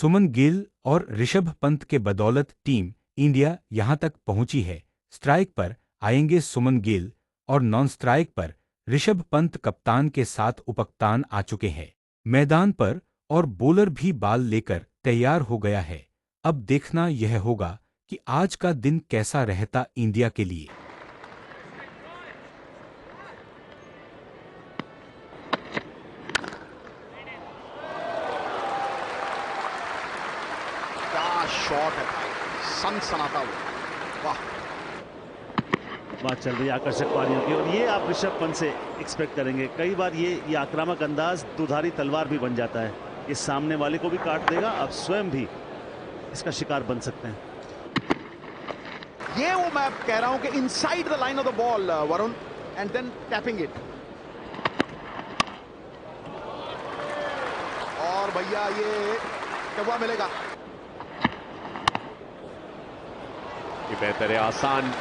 सुमन गिल और ऋषभ पंत के बदौलत टीम इंडिया यहां तक पहुंची है। स्ट्राइक पर आएंगे सुमन गिल और नॉन स्ट्राइक पर ऋषभ पंत कप्तान के साथ उपकप्तान आ चुके हैं मैदान पर और बॉलर भी बाल लेकर तैयार हो गया है। अब देखना यह होगा कि आज का दिन कैसा रहता इंडिया के लिए। क्या शॉट है भाई, सनसनाता हुआ। वाह, बात चल रही है आकर्षक पारियों की और ये आप ऋषभ पंत से एक्सपेक्ट करेंगे। कई बार ये आक्रामक अंदाज दुधारी तलवार भी बन जाता है। ये सामने वाले को भी काट देगा, आप स्वयं भी इसका शिकार बन सकते हैं। ये वो मैं कह रहा हूं कि inside the line of the ball Varun, and then tapping it. और भैया ये कब्बा मिलेगा। ये बेहतर है, आसान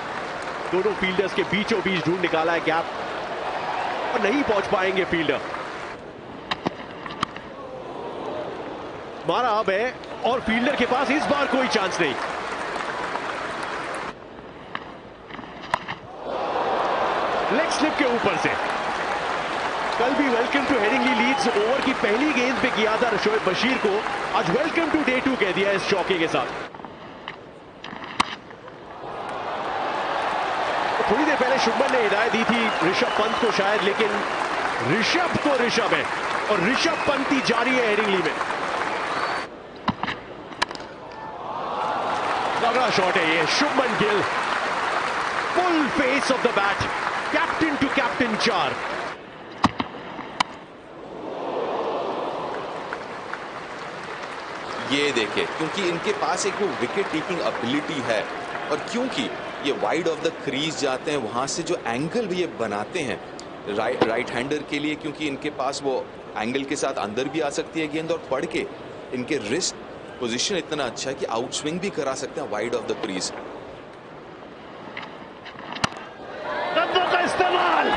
दोनों फील्डर्स के बीचों बीच ढूंढ निकाला है गैप और नहीं पहुंच पाएंगे फील्डर। मारा अब है और फील्डर के पास इस बार कोई चांस नहीं। लेग स्लिप के ऊपर से। कल भी welcome to Headingley Leeds over की पहली गेंद पे किया था शोएब बशीर को, आज वेलकम टू डे 2 कह दिया इस चौके के साथ। थोड़ी देर पहले शुभमन ने हिदायत दी थी ऋषभ पंत को शायद, लेकिन ऋषभ तो ऋषभ है और ऋषभ पंत ही जारी है हेडिंगली में। तगड़ा शॉट है ये, Shubman Gill full face of the bat, captain to captain 4। ये देखे क्योंकि इनके पास एक वो विकेट टेकिंग एबिलिटी है और क्योंकि ये वाइड ऑफ द क्रीज जाते हैं, वहां से जो एंगल भी ये बनाते हैं राइट हैंडर के लिए, क्योंकि इनके पास वो एंगल के साथ अंदर भी आ सकती है गेंद और पड़ के इनके रिस्ट पोजीशन इतना अच्छा है कि आउट स्विंग भी करा सकते हैं वाइड ऑफ द क्रीज। कदमों का इस्तेमाल,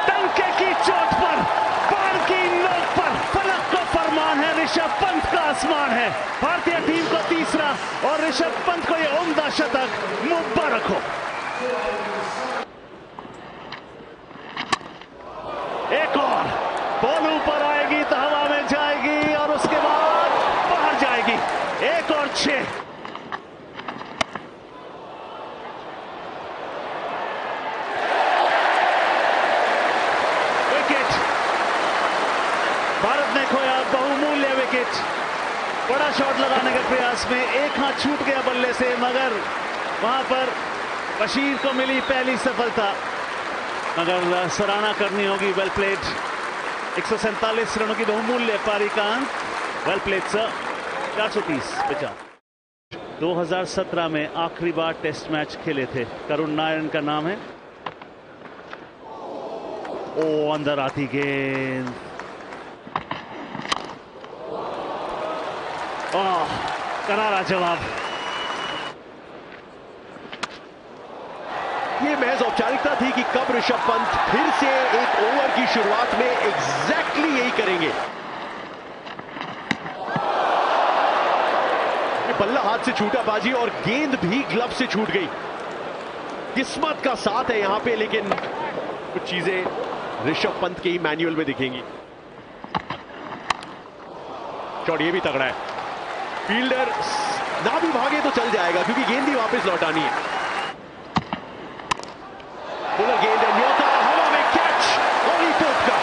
टंके की चोट पर, बार की नोक पर, फलक को फरमान है, ऋषभ पंत का आसमान है। भारतीय टीम को तीसरा और ऋषभ पंत को यह उम्दा शतक मुबारक हो। एक और बॉल ऊपर आएगी तो हवा में जाएगी और उसके बाद बाहर जाएगी। एक और 6। विकेट, भारत ने खोया बहुमूल्य विकेट। बड़ा शॉट लगाने के प्रयास में एक हाथ छूट गया बल्ले से, मगर वहां पर बशीर को मिली पहली सफलता। मगर सराहना करनी होगी, वेल प्लेड। 147 रनों की बहुमूल्य पारी का अंक, वेल प्लेड सर। 430 50। 2017 में आखिरी बार टेस्ट मैच खेले थे। करुण नायर इनका नाम है। ओ, अंदर आती गेंद, करारा जवाब। ये महज औपचारिकता थी कि कब ऋषभ पंत फिर से एक ओवर की शुरुआत में एग्जैक्टली यही करेंगे। बल्ला हाथ से छूटा बाजी और गेंद भी ग्लव से छूट गई। किस्मत का साथ है यहां पे, लेकिन कुछ चीजें ऋषभ पंत के ही मैनुअल में दिखेंगी। शॉट ये भी तगड़ा है, फील्डर ना भी भागे तो चल जाएगा क्योंकि गेंद ही वापस लौटानी है। पुनः गेंद है, न्योता हवा में कैच हॉलीफोर्ड का।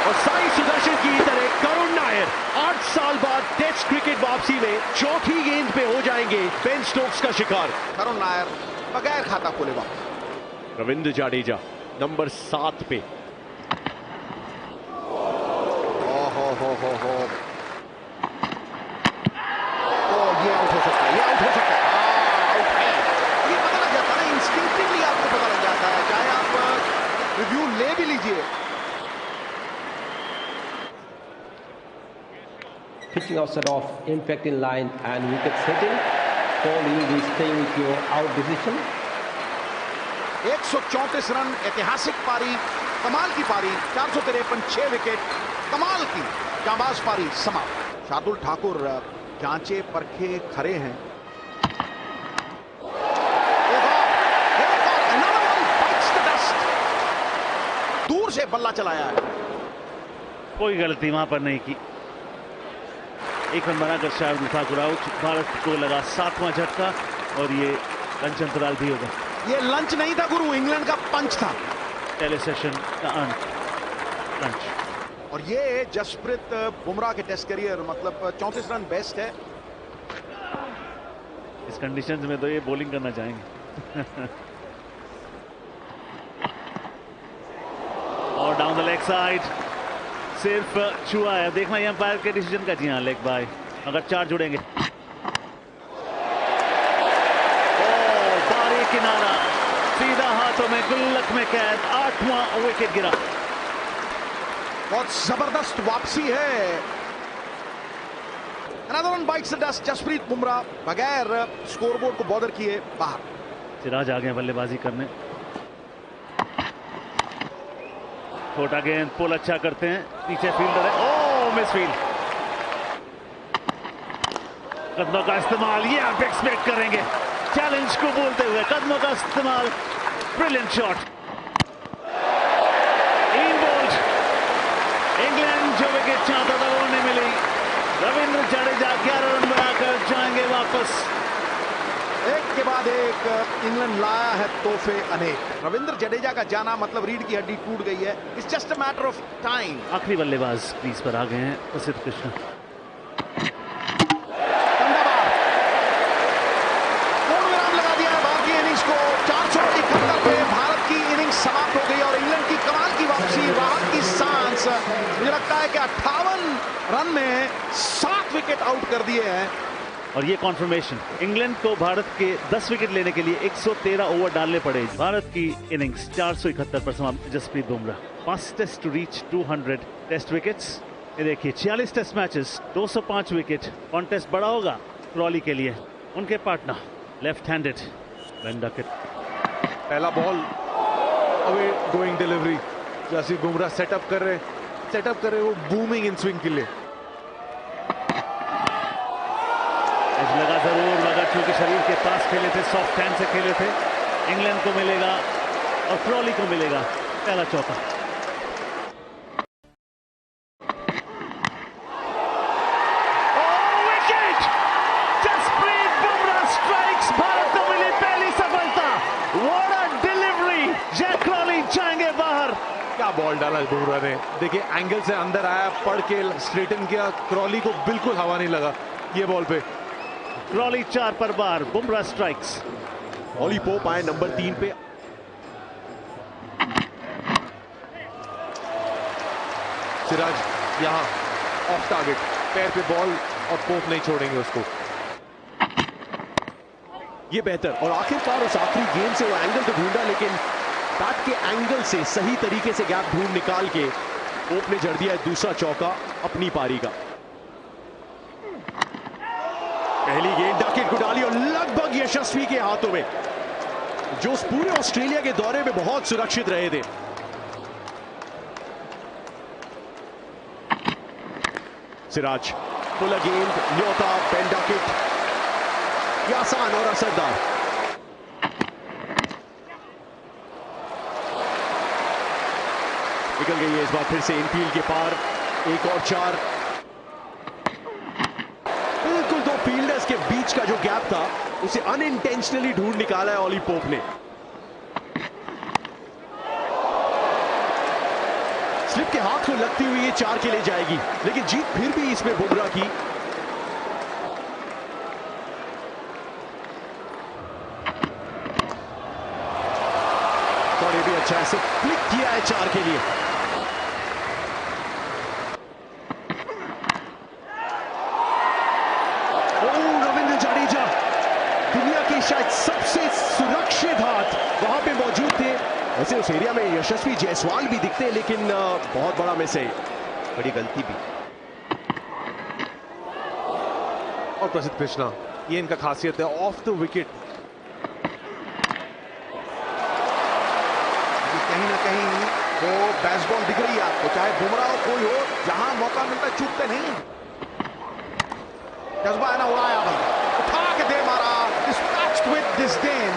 और साई सुदर्शन की तरह करुण नायर 8 साल बाद टेस्ट क्रिकेट वापसी में चौथी गेंद पे हो जाएंगे बेन स्टोक्स का शिकार। करुण नायर बगैर खाता खोले वापस। रविंद्र जाडेजा नंबर 7 पे। हो ये आउट हो सकता है, ये आउट हो सकता है। आउट है, ये पता लग जाता है, इंस्टिंक्टिवली आपको पता लग जाता है, चाहे आप रिव्यू ले भी लीजिए। Pitching outside of impact in line and wicket setting. Paul, you will be staying with your out decision. 134 run, ऐतिहासिक पारी, कमाल की पारी। 453, 6 विकेट, कमाल की जांबाज पारी समाप्त। शार्दुल ठाकुर जांचे परखे खरे हैं। दूर से बल्ला चलाया है, कोई गलती वहां पर नहीं की। एक रन बनाकर शार्दुल ठाकुर आउट। भारत को लगा 7वां झटका और ये लंच अंतराल भी होगा। ये लंच नहीं था गुरु, इंग्लैंड का पंच था। पहले सेशन का अंत लंच। और ये जसप्रीत बुमराह के टेस्ट करियर मतलब 34 रन बेस्ट है। इस कंडीशंस में तो ये बॉलिंग करना चाहेंगे। और डाउन द लेग साइड सिर्फ छुआ है। देखना ये अंपायर के डिसीजन का। जी हाँ, लेग बाय। अगर 4 जुड़ेंगे। ओ बारी किनारा सीधा हाथों में, गुल्लक में कैद। 8वां विकेट गिरा। बहुत जबरदस्त वापसी है। Another one bites the dust। Jasprit Bumrah बगैर स्कोरबोर्ड को बॉदर किए बाहर। सिराज आ गए बल्लेबाजी करने। छोटा गेंद, पुल अच्छा करते हैं। पीछे फील्डर है। ओ मिस फील्ड। कदमों का इस्तेमाल, ये आप एक्सपेक्ट करेंगे। चैलेंज को बोलते हुए कदमों का इस्तेमाल। Brilliant shot. इंग्लैंड जो विकेट चाहता था वो नहीं मिली। रविंद्र जडेजा 11 रन बनाकर जाएंगे वापस। एक के बाद एक इंग्लैंड लाया है तोहफे अनेक। रविंद्र जडेजा का जाना मतलब रीढ़ की हड्डी टूट गई है। It's just a matter of time. आखिरी बल्लेबाज क्रीज पर आ गए हैं प्रसिद्ध कृष्ण। पूर्ण विराम लगा दिया है भारतीय इनिंग्स को। 471 पे भारत की इनिंग्स समाप्त हो गई और इंग्लैंड की कमाल की वापसी, राहत की सांस। मुझे लगता है कि 58 रन में 7 विकेट आउट कर दिए हैं। और ये कॉन्फर्मेशन, इंग्लैंड को भारत के 10 विकेट लेने के लिए 113 ओवर डालने पड़े। भारत की इनिंग्स 471 पर समाप्त। Jasprit Bumrah fastest to reach 200 test wickets. ये देखिए 46 टेस्ट मैचेस, 205 विकेट। कॉन्टेस्ट बड़ा होगा क्रॉली के लिए। उनके partner left handed Ben Duckett. पहला ball away going delivery. Jasprit Bumrah setup कर रहे वो बूमिंग इन स्विंग के लिए। लगा जरूर, मगर क्योंकि शरीर के पास खेले थे, सॉफ्ट हैंड से खेले थे। इंग्लैंड को मिलेगा और क्रॉली को मिलेगा पहला चौका। विकेट! जसप्रीत बुमराह स्ट्राइक्स। भारत को मिली पहली सफलता। What a delivery! Jack Crawley जाएंगे बाहर। क्या बॉल डाला बुमराह ने। देखिए एंगल से अंदर आया, पड़ के स्ट्रेटन किया। क्रॉली को बिल्कुल हवा नहीं लगा ये बॉल पे। क्रॉली 4 पर बार, बुमराह स्ट्राइक्स। ऑली पोप आए नंबर 3 पे। सिराज यहां ऑफ टारगेट, पैर पे बॉल और पोप नहीं छोड़ेंगे उसको। ये बेहतर, और आखिरकार उस आखिरी गेंद से वो एंगल तो ढूंढा, लेकिन बैट के एंगल से सही तरीके से गैप ढूंढ निकाल के पोप ने जड़ दिया दूसरा चौका अपनी पारी का। पहली गेंद डकेट को डाली और लगभग यशस्वी के हाथों में, जो उस पूरे ऑस्ट्रेलिया के दौरे में बहुत सुरक्षित रहे थे। सिराज पुल गेंद, न्योता, बेन डकेट, ये आसान और असरदार। निकल गई है इस बार फिर से इनफील्ड के पार। एक और 4। बिल्कुल दो फील्डर्स के बीच का जो गैप था उसे अनइंटेंशनली ढूंढ निकाला है ऑली पोप ने। स्लिप के हाथ को लगती हुई ये 4 के लिए जाएगी, लेकिन जीत फिर भी इसमें बुमराह की। और ये भी अच्छा ऐसे फ्लिक किया है 4 के लिए। रविंद्र जडेजा दुनिया के शायद सबसे सुरक्षित हाथ वहां पे मौजूद थे। वैसे उस एरिया में यशस्वी जायसवाल भी दिखते हैं, लेकिन बहुत बड़ा मिस है, बड़ी गलती भी। और प्रसिद्ध कृष्णा, ये इनका खासियत है, ऑफ द विकेट। कहीं ना कहीं वो बेसबॉल दिख रही है आपको, चाहे बुमराह हो कोई हो, जहां मौका मिलता है चूकते नहीं। जज्बा है ना, उड़ाया बंदा, उठा के दे मारा, dispatched with disdain.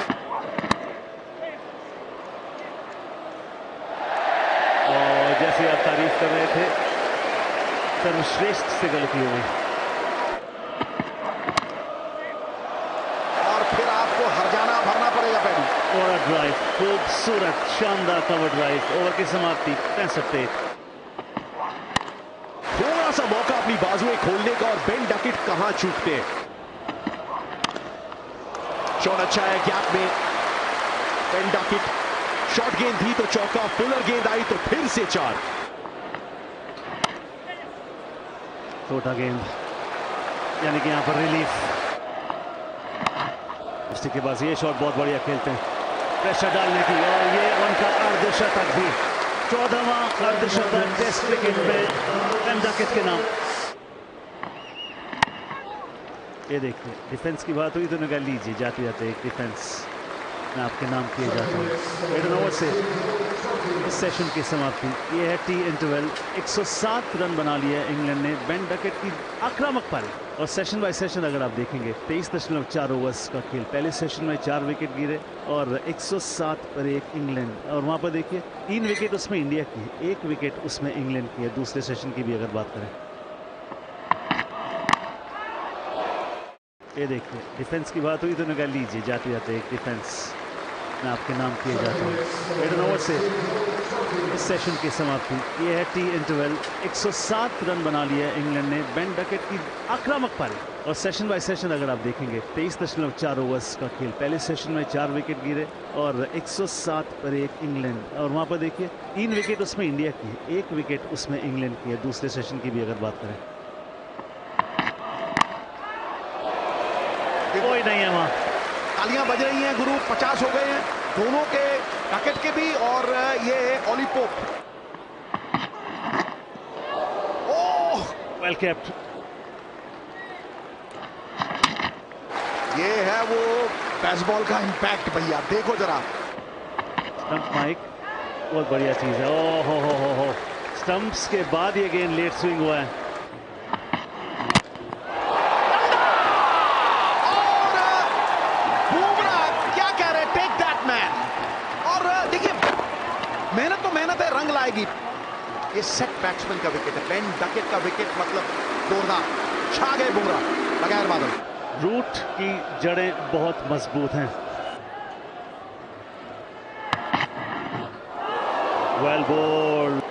और जैसे आप तारीफ कर रहे थे, सर्वश्रेष्ठ से गलती हो गई और फिर आपको हरजाना भरना पड़ेगा पैडी. और ड्राइव, खूबसूरत शानदार कवर ड्राइव. ओवर की समाप्ति 65. थोड़ा सा मौका अपनी बाजुएं खोलने का और बेन डकेट कहां चूकते हैं. शॉट अच्छा है गैप में. बेन डकेट शॉट गेंद थी तो चौका, पुलर गेंद आई तो फिर से 4. छोटा गेंद, यानी कि यहां पर रिलीफ. उसके के बाद ये शॉट बहुत बढ़िया खेलते हैं, प्रेशर डालने की, और ये उनका अर्धशतक भी, 14वां अर्धशतक टेस्ट क्रिकेट में बेन डकेट के नाम. ये देखिए, डिफेंस की बात हुई तो उन्होंने कहा लीजिए जाते जाते एक डिफेंस में आपके नाम किए जाते हैं. 8 ओवर से इस सेशन की समाप्ति. ये है टी इंटरवल. 107 रन बना लिया इंग्लैंड ने. बेन डकेट की आक्रामक पारी, और सेशन बाय सेशन अगर आप देखेंगे 23.4 ओवर्स का खेल. पहले सेशन में 4 विकेट गिरे और 107 पर 1 इंग्लैंड. और वहां पर देखिए 3 विकेट उसमें इंडिया की है, 1 विकेट उसमें इंग्लैंड की है. दूसरे सेशन की भी अगर बात करें, ये देखिए, डिफेंस की बात हुई तो उन्होंने कहा लीजिए जाते जाते एक डिफेंस में आपके नाम किए जाते हैं. 8 ओवर से इस सेशन की समाप्ति. ये है टी इंटरवल. 107 रन बना लिया इंग्लैंड ने. बेन डकेट की आक्रामक पारी, और सेशन बाय सेशन अगर आप देखेंगे 23.4 ओवर्स का खेल. पहले सेशन में 4 विकेट गिरे और 107 पर 1 इंग्लैंड. और वहां पर देखिए 3 विकेट उसमें इंडिया की है, 1 विकेट उसमें इंग्लैंड की है. दूसरे सेशन की भी अगर बात करें, कोई नहीं है वहां. तालियां बज रही हैं गुरु. 50 हो गए हैं दोनों के, डकेट के भी और ये ऑली पोप. ओह, वेल केप्ट. ये है वो बेसबॉल का इंपैक्ट भैया, देखो जरा. स्टंप माइक बहुत बढ़िया चीज है. ओ हो. स्टंप्स के बाद ये गेंद लेट स्विंग हुआ है. मेहनत तो मेहनत है, रंग लाएगी. ये सेट बैट्समैन का विकेट है. बेन डकेट का विकेट मतलब जोरदार. छा गए बुमराह बगैर बादल. रूट की जड़ें बहुत मजबूत हैं. Well bowled,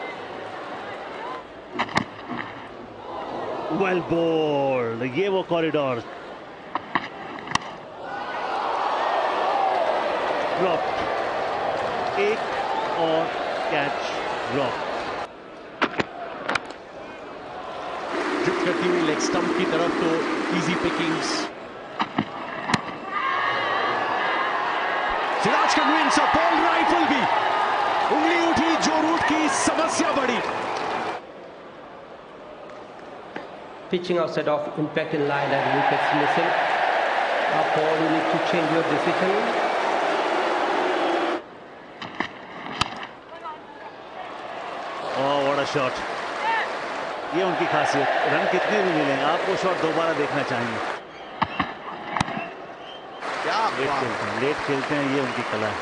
well bowled. ये वो कॉरिडोर. ड्रॉप, एक और कैच ड्रॉप. ड्रिफ्ट करती हुई लेग स्टंप की तरफ तो इजी पिकिंग्स. सिराज का विंस और बॉल राइफल भी. उंगली उठी जो रूट की समस्या बढ़ी. Pitching outside of impact in line and wickets missing. Paul, you need to change your decision. What a shot. ये उनकी खासियत. रन कितने भी मिलें, आप वो शॉट दोबारा देखना चाहेंगे. क्या लेट खेलते हैं, ये उनकी कला है.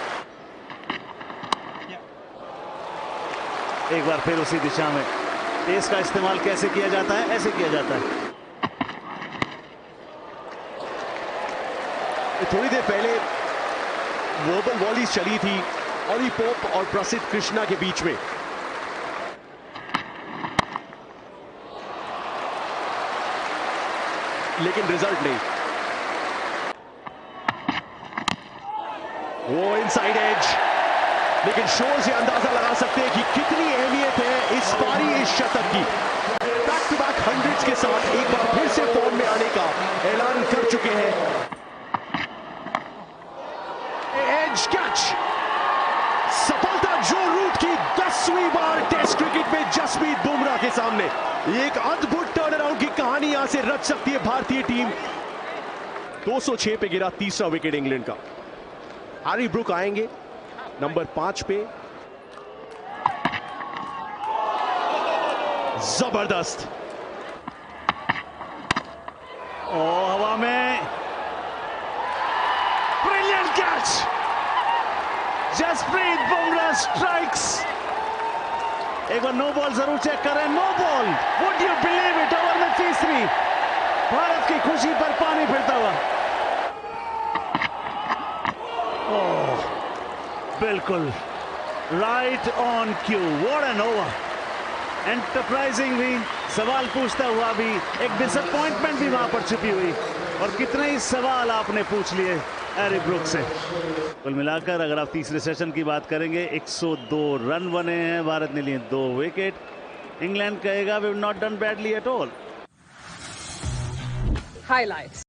एक बार फिर उसी दिशा में. पेस का इस्तेमाल कैसे किया जाता है? ऐसे किया जाता है. थोड़ी देर पहले वर्बल वॉलीज चली थी ऑली पोप और प्रसिद्ध कृष्णा के बीच में. लेकिन रिजल्ट नहीं. वो इनसाइड एज, लेकिन शोर से अंदाजा लगा सकते हैं कि कितनी अहमियत है इस पारी, इस शतक की. बैक टू बैक हंड्रेड्स के साथ एक बार फिर से फॉर्म में आने का ऐलान कर चुके हैं. एज कैच, सफलता जो रूट की 10वीं बार टेस्ट क्रिकेट में जसप्रीत बुमराह के सामने. एक अद्भुत टर्नअराउंड की कहानी यहां से रच सकती है भारतीय टीम. 206 पे गिरा तीसरा विकेट इंग्लैंड का. हैरी ब्रुक आएंगे नंबर 5 पे. जबरदस्त. हवा में brilliant catch, Jasprit Bumrah strikes. एक बार नो बॉल जरूर चेक करें, no ball, would you believe it, over में तीसरी, भारत की खुशी पर पानी फिरता हुआ। ओह, बिल्कुल right on Q, what an over. Enterprising भी, सवाल पूछता हुआ भी, एक डिसअपॉइंटमेंट भी वहां पर छुपी हुई, और कितने ही सवाल आपने पूछ लिए एरिक ब्रुक्स से। कुल मिलाकर अगर आप तीसरे सेशन की बात करेंगे, 102 रन बने हैं, भारत ने लिए 2 विकेट। इंग्लैंड कहेगा we have not done badly at all. Highlights.